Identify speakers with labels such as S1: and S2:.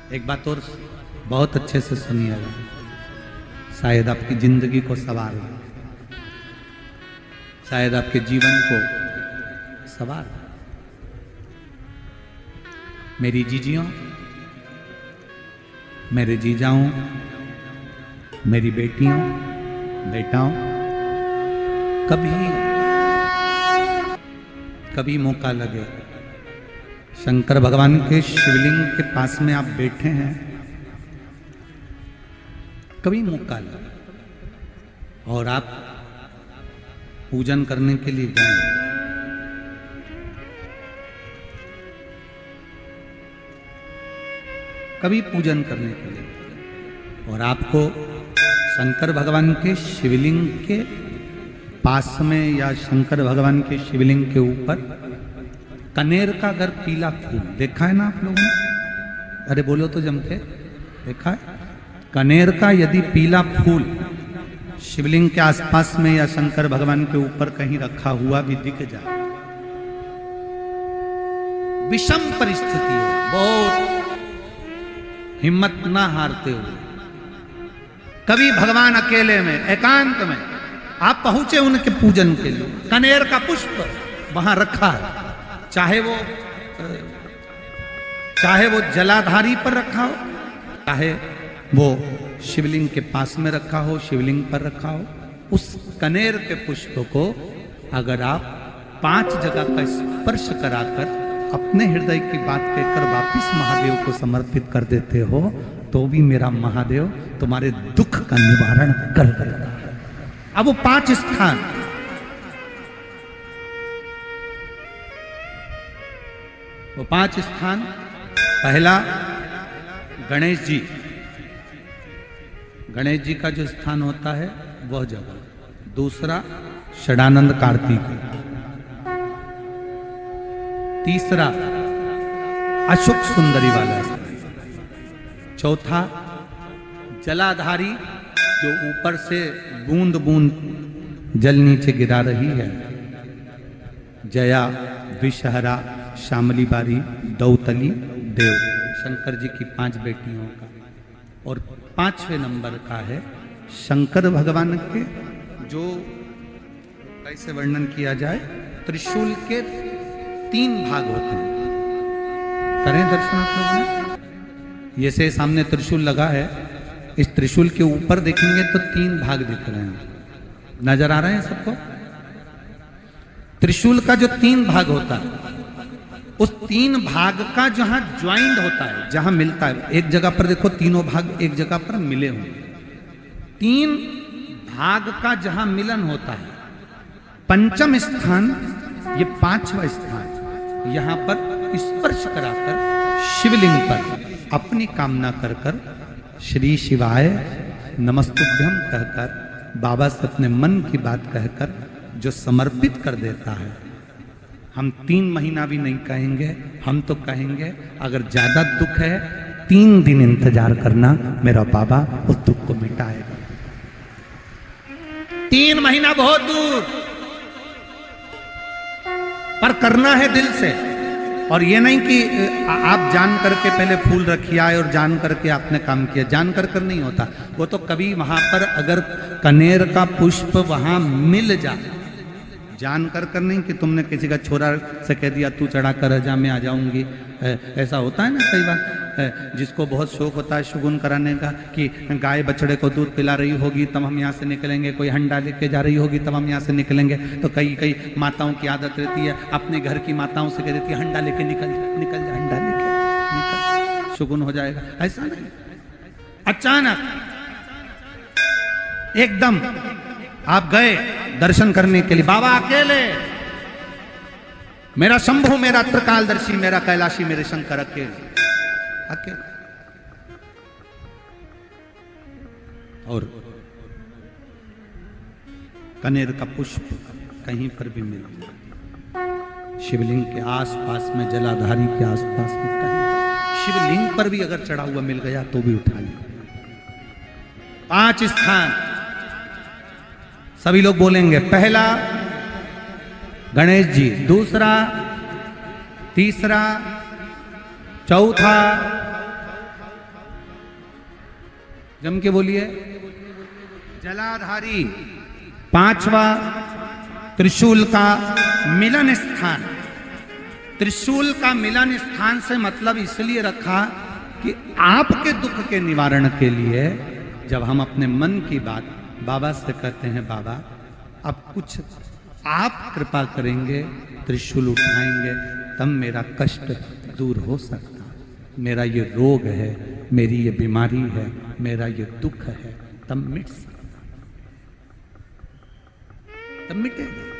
S1: एक बात और बहुत अच्छे से सुनिएगा, शायद आपकी जिंदगी को सवार हो, शायद आपके जीवन को सवार हो। मेरी जीजियों, मेरे जीजाओं, मेरी बेटियों, बेटाओं, कभी मौका लगे, शंकर भगवान के शिवलिंग के पास में आप बैठे हैं, कभी मौका लगे और आप पूजन करने के लिए जाएं, कभी पूजन करने के लिए और आपको शंकर भगवान के शिवलिंग के पास में या शंकर भगवान के शिवलिंग के ऊपर कनेर का अगर पीला फूल देखा है ना आप लोगों ने, अरे बोलो तो जमके, देखा है? कनेर का यदि पीला फूल शिवलिंग के आसपास में या शंकर भगवान के ऊपर कहीं रखा हुआ भी दिख जाए, विषम परिस्थिति हो, बहुत हिम्मत ना हारते हुए कभी भगवान अकेले में एकांत में आप पहुंचे उनके पूजन के लिए, कनेर का पुष्प वहां रखा है, चाहे वो जलाधारी पर रखा हो, चाहे वो शिवलिंग के पास में रखा हो, शिवलिंग पर रखा हो, उस कनेर के पुष्प को अगर आप 5 जगह का स्पर्श कराकर अपने हृदय की बात कहकर वापिस महादेव को समर्पित कर देते हो, तो भी मेरा महादेव तुम्हारे दुख का निवारण कर देगा। अब वो 5 स्थान, वो 5 स्थान, पहला गणेश जी, गणेश जी का जो स्थान होता है वह जगह, दूसरा षडानंद कार्तिक, तीसरा अशोक सुंदरी वाला, चौथा जलाधारी जो ऊपर से बूंद बूंद जल नीचे गिरा रही है, जया, विषहरा, श्यामली बारी, दौतली, देव, शंकर जी की 5 बेटियों का, और 5वें नंबर का है शंकर भगवान के, जो कैसे वर्णन किया जाए, त्रिशूल के 3 भाग होते हैं। करें दर्शन आप लोगों ने, ये से सामने त्रिशूल लगा है, इस त्रिशूल के ऊपर देखेंगे तो 3 भाग दिख रहे हैं, नजर आ रहे हैं सबको? त्रिशूल का जो 3 भाग होता है, उस 3 भाग का जहां ज्वाइंट होता है, जहां मिलता है, एक जगह पर देखो तीनों भाग एक जगह पर मिले हुए, 3 भाग का जहां मिलन होता है, 5वां स्थान, ये 5वां स्थान, यहां पर स्पर्श कराकर शिवलिंग पर अपनी कामना कर कर श्री शिवाय नमस्तुभ्यम कहकर, बाबा से अपने मन की बात कहकर जो समर्पित कर देता है, हम 3 महीना भी नहीं कहेंगे, हम तो कहेंगे अगर ज्यादा दुख है 3 दिन इंतजार करना, मेरा बाबा उस दुख को मिटाएगा। 3 महीना बहुत दूर, पर करना है दिल से, और ये नहीं कि आप जान करके पहले फूल रखिए आए और जान करके आपने काम किया, जान कर नहीं होता वो तो, कभी वहां पर अगर कनेर का पुष्प वहां मिल जाए, जान कर नहीं कि तुमने किसी का छोरा से कह दिया तू चढ़ा कर जा, मैं आ जाऊंगी, ऐसा होता है ना कई बार, जिसको बहुत शौक होता है शगुन कराने का, कि गाय बछड़े को दूध पिला रही होगी तब हम यहाँ से निकलेंगे, कोई हंडा लेके जा रही होगी तब हम यहाँ से निकलेंगे, तो कई माताओं की आदत रहती है, अपने घर की माताओं से कह देती है हंडा लेके निकल जा, हंडा लेके निकल, शगुन हो जाएगा। ऐसा नहीं, अचानक एकदम आप गए दर्शन करने के लिए, बाबा अकेले, मेरा शंभु, मेरा त्रिकालदर्शी, मेरा कैलाशी, मेरे शंकर अकेले, और कनेर का पुष्प कहीं पर भी मिल जाए, शिवलिंग के आसपास में, जलाधारी के आसपास में, कहीं शिवलिंग पर भी अगर चढ़ा हुआ मिल गया तो भी उठा ले। 5 स्थान सभी लोग बोलेंगे, पहला गणेश जी, दूसरा, तीसरा, चौथा, जम के बोलिए। जलाधारी, पांचवा त्रिशूल का मिलन स्थान। त्रिशूल का मिलन स्थान से मतलब इसलिए रखा कि आपके दुख के निवारण के लिए जब हम अपने मन की बात बाबा से कहते हैं, बाबा अब कुछ आप कृपा करेंगे, त्रिशूल उठाएंगे, तब मेरा कष्ट दूर हो सकता, मेरा ये रोग है, मेरी ये बीमारी है, मेरा ये दुख है, तब मिट सकता, तब मिटेगा।